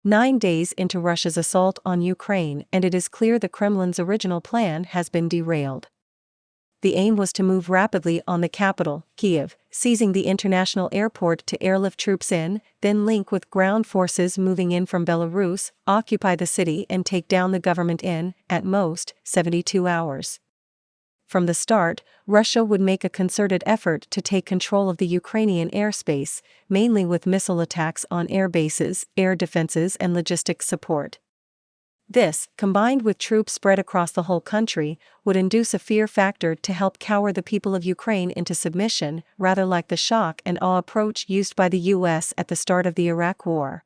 9 days into Russia's assault on Ukraine, and it is clear the Kremlin's original plan has been derailed. The aim was to move rapidly on the capital, Kyiv, seizing the international airport to airlift troops in, then link with ground forces moving in from Belarus, occupy the city and take down the government in, at most, 72 hours. From the start, Russia would make a concerted effort to take control of the Ukrainian airspace, mainly with missile attacks on air bases, air defenses and logistics support. This, combined with troops spread across the whole country, would induce a fear factor to help cower the people of Ukraine into submission, rather like the shock and awe approach used by the US at the start of the Iraq War.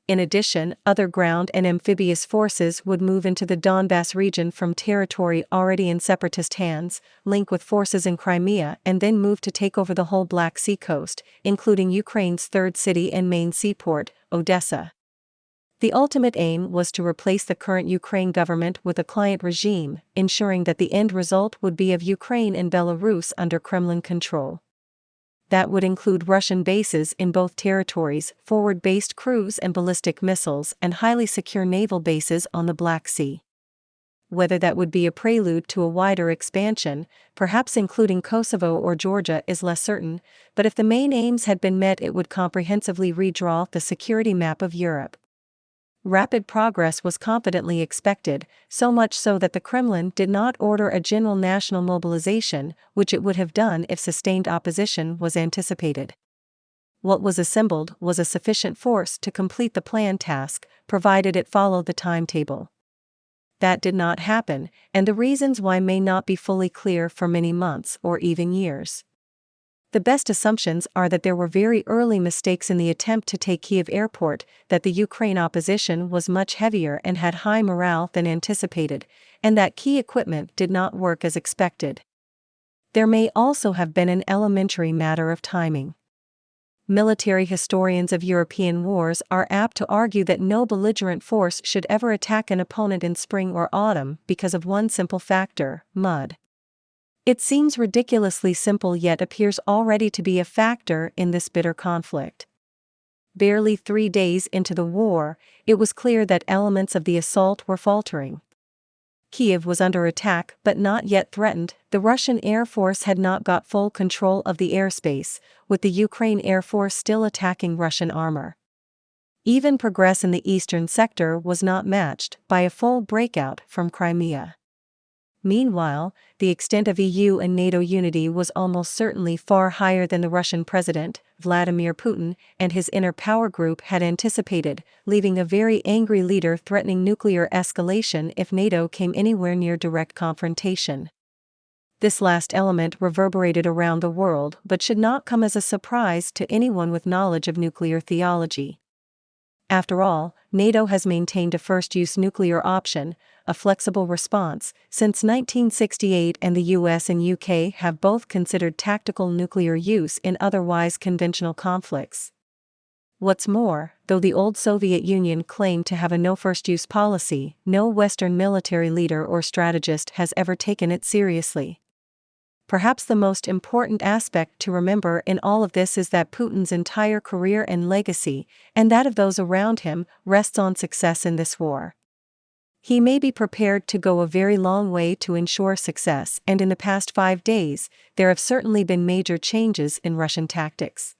In addition, other ground and amphibious forces would move into the Donbas region from territory already in separatist hands, link with forces in Crimea and then move to take over the whole Black Sea coast, including Ukraine's third city and main seaport, Odessa. The ultimate aim was to replace the current Ukraine government with a client regime, ensuring that the end result would be of Ukraine and Belarus under Kremlin control. That would include Russian bases in both territories, forward-based cruise and ballistic missiles, and highly secure naval bases on the Black Sea. Whether that would be a prelude to a wider expansion, perhaps including Kosovo or Georgia, is less certain, but if the main aims had been met, it would comprehensively redraw the security map of Europe. Rapid progress was confidently expected, so much so that the Kremlin did not order a general national mobilization, which it would have done if sustained opposition was anticipated. What was assembled was a sufficient force to complete the planned task, provided it followed the timetable. That did not happen, and the reasons why may not be fully clear for many months or even years. The best assumptions are that there were very early mistakes in the attempt to take Kyiv airport, that the Ukraine opposition was much heavier and had high morale than anticipated, and that key equipment did not work as expected. There may also have been an elementary matter of timing. Military historians of European wars are apt to argue that no belligerent force should ever attack an opponent in spring or autumn because of one simple factor: mud. It seems ridiculously simple, yet appears already to be a factor in this bitter conflict. Barely 3 days into the war, it was clear that elements of the assault were faltering. Kyiv was under attack but not yet threatened. The Russian Air Force had not got full control of the airspace, with the Ukraine Air Force still attacking Russian armor. Even progress in the eastern sector was not matched by a full breakout from Crimea. Meanwhile, the extent of EU and NATO unity was almost certainly far higher than the Russian President, Vladimir Putin, and his inner power group had anticipated, leaving a very angry leader threatening nuclear escalation if NATO came anywhere near direct confrontation. This last element reverberated around the world but should not come as a surprise to anyone with knowledge of nuclear theology. After all, NATO has maintained a first-use nuclear option, a flexible response, since 1968, and the US and UK have both considered tactical nuclear use in otherwise conventional conflicts. What's more, though the old Soviet Union claimed to have a no-first-use policy, no Western military leader or strategist has ever taken it seriously. Perhaps the most important aspect to remember in all of this is that Putin's entire career and legacy, and that of those around him, rests on success in this war. He may be prepared to go a very long way to ensure success, and in the past 5 days, there have certainly been major changes in Russian tactics.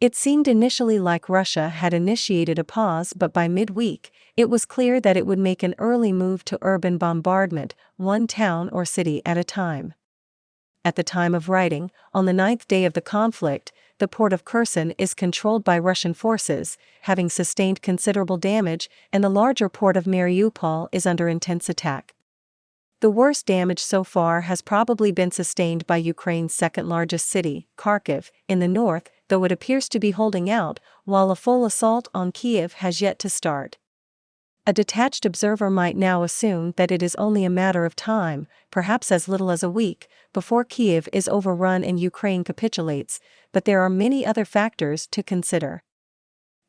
It seemed initially like Russia had initiated a pause, but by midweek, it was clear that it would make an early move to urban bombardment, one town or city at a time. At the time of writing, on the 9th day of the conflict, the port of Kherson is controlled by Russian forces, having sustained considerable damage, and the larger port of Mariupol is under intense attack. The worst damage so far has probably been sustained by Ukraine's second-largest city, Kharkiv, in the north, though it appears to be holding out, while a full assault on Kyiv has yet to start. A detached observer might now assume that it is only a matter of time, perhaps as little as a week, before Kyiv is overrun and Ukraine capitulates, but there are many other factors to consider.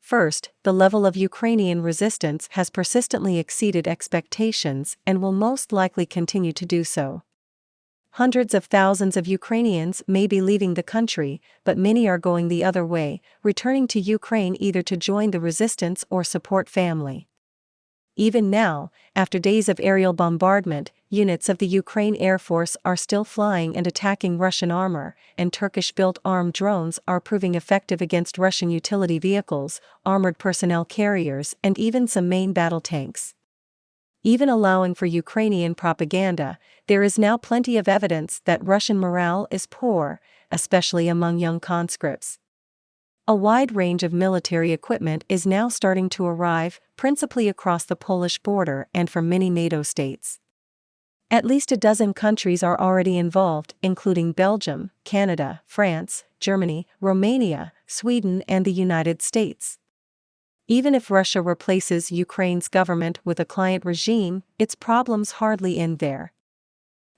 First, the level of Ukrainian resistance has persistently exceeded expectations and will most likely continue to do so. Hundreds of thousands of Ukrainians may be leaving the country, but many are going the other way, returning to Ukraine either to join the resistance or support family. Even now, after days of aerial bombardment, units of the Ukraine Air Force are still flying and attacking Russian armor, and Turkish-built armed drones are proving effective against Russian utility vehicles, armored personnel carriers, and even some main battle tanks. Even allowing for Ukrainian propaganda, there is now plenty of evidence that Russian morale is poor, especially among young conscripts. A wide range of military equipment is now starting to arrive, principally across the Polish border and from many NATO states. At least a dozen countries are already involved, including Belgium, Canada, France, Germany, Romania, Sweden, and the United States. Even if Russia replaces Ukraine's government with a client regime, its problems hardly end there.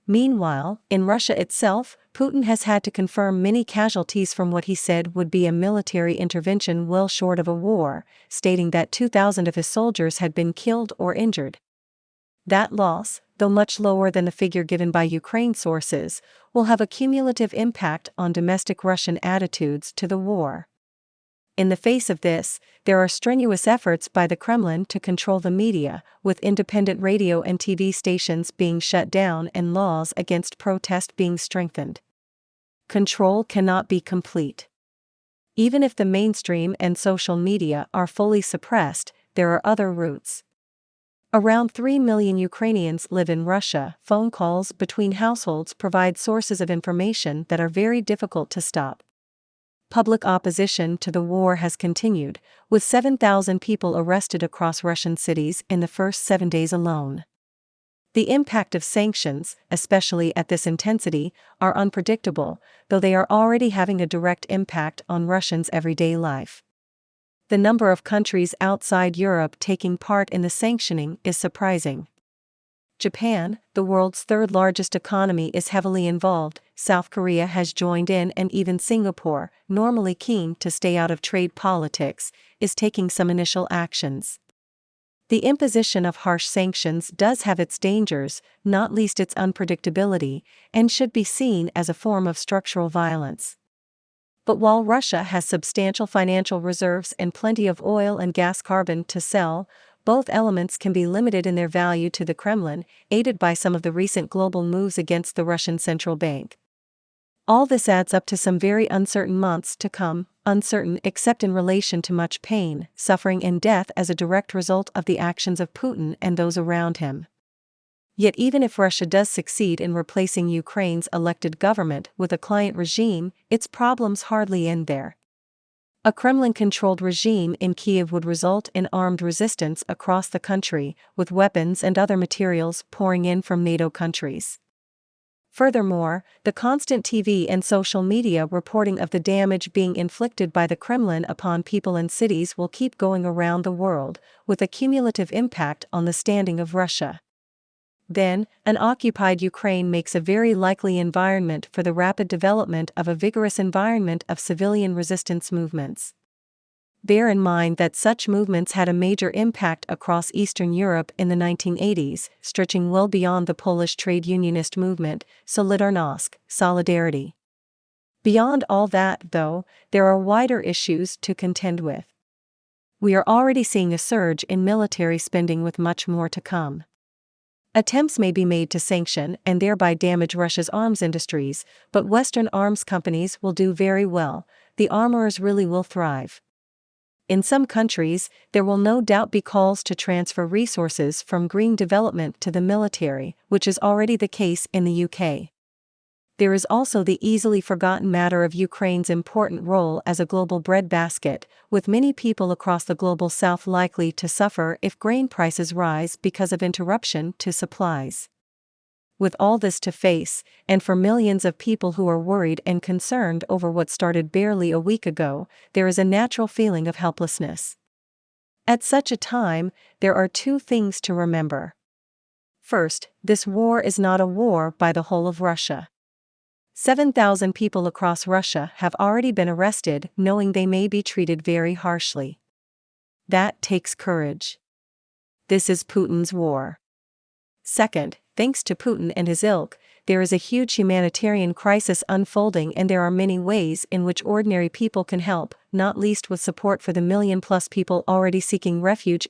Meanwhile, in Russia itself, Putin has had to confirm many casualties from what he said would be a military intervention well short of a war, stating that 2,000 of his soldiers had been killed or injured. That loss, though much lower than the figure given by Ukraine sources, will have a cumulative impact on domestic Russian attitudes to the war. In the face of this, there are strenuous efforts by the Kremlin to control the media, with independent radio and TV stations being shut down and laws against protest being strengthened. Control cannot be complete. Even if the mainstream and social media are fully suppressed, there are other routes. Around 3 million Ukrainians live in Russia. Phone calls between households provide sources of information that are very difficult to stop. Public opposition to the war has continued, with 7,000 people arrested across Russian cities in the first 7 days alone. The impact of sanctions, especially at this intensity, are unpredictable, though they are already having a direct impact on Russians' everyday life. The number of countries outside Europe taking part in the sanctioning is surprising. Japan, the world's third-largest economy, is heavily involved. South Korea has joined in, and even Singapore, normally keen to stay out of trade politics, is taking some initial actions. The imposition of harsh sanctions does have its dangers, not least its unpredictability, and should be seen as a form of structural violence. But while Russia has substantial financial reserves and plenty of oil and gas carbon to sell, both elements can be limited in their value to the Kremlin, aided by some of the recent global moves against the Russian central bank. All this adds up to some very uncertain months to come, uncertain except in relation to much pain, suffering, and death as a direct result of the actions of Putin and those around him. Yet even if Russia does succeed in replacing Ukraine's elected government with a client regime, its problems hardly end there. A Kremlin-controlled regime in Kyiv would result in armed resistance across the country, with weapons and other materials pouring in from NATO countries. Furthermore, the constant TV and social media reporting of the damage being inflicted by the Kremlin upon people and cities will keep going around the world, with a cumulative impact on the standing of Russia. Then, an occupied Ukraine makes a very likely environment for the rapid development of a vigorous environment of civilian resistance movements. Bear in mind that such movements had a major impact across Eastern Europe in the 1980s, stretching well beyond the Polish trade unionist movement, Solidarnosc, Solidarity. Beyond all that, though, there are wider issues to contend with. We are already seeing a surge in military spending, with much more to come. Attempts may be made to sanction and thereby damage Russia's arms industries, but Western arms companies will do very well. The armorers really will thrive. In some countries, there will no doubt be calls to transfer resources from green development to the military, which is already the case in the UK. There is also the easily forgotten matter of Ukraine's important role as a global breadbasket, with many people across the global south likely to suffer if grain prices rise because of interruption to supplies. With all this to face, and for millions of people who are worried and concerned over what started barely a week ago, there is a natural feeling of helplessness. At such a time, there are two things to remember. First, this war is not a war by the whole of Russia. 7,000 people across Russia have already been arrested, knowing they may be treated very harshly. That takes courage. This is Putin's war. Second, thanks to Putin and his ilk, there is a huge humanitarian crisis unfolding, and there are many ways in which ordinary people can help, not least with support for the million-plus people already seeking refuge